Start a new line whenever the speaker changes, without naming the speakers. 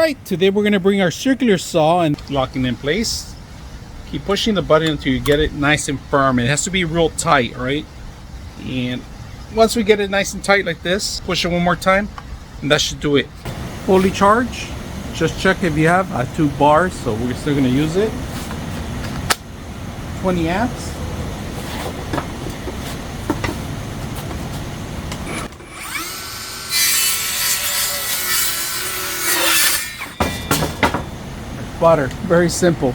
Alright, today we're going to bring our circular saw and lock it in place. Keep pushing the button until you get it nice and firm. It has to be real tight, right? And once we get it nice and tight like this, push it one more time and that should do it. Fully charged. Just check if you have 2 bars, so we're still going to use it. 20 amps. Butter, very simple.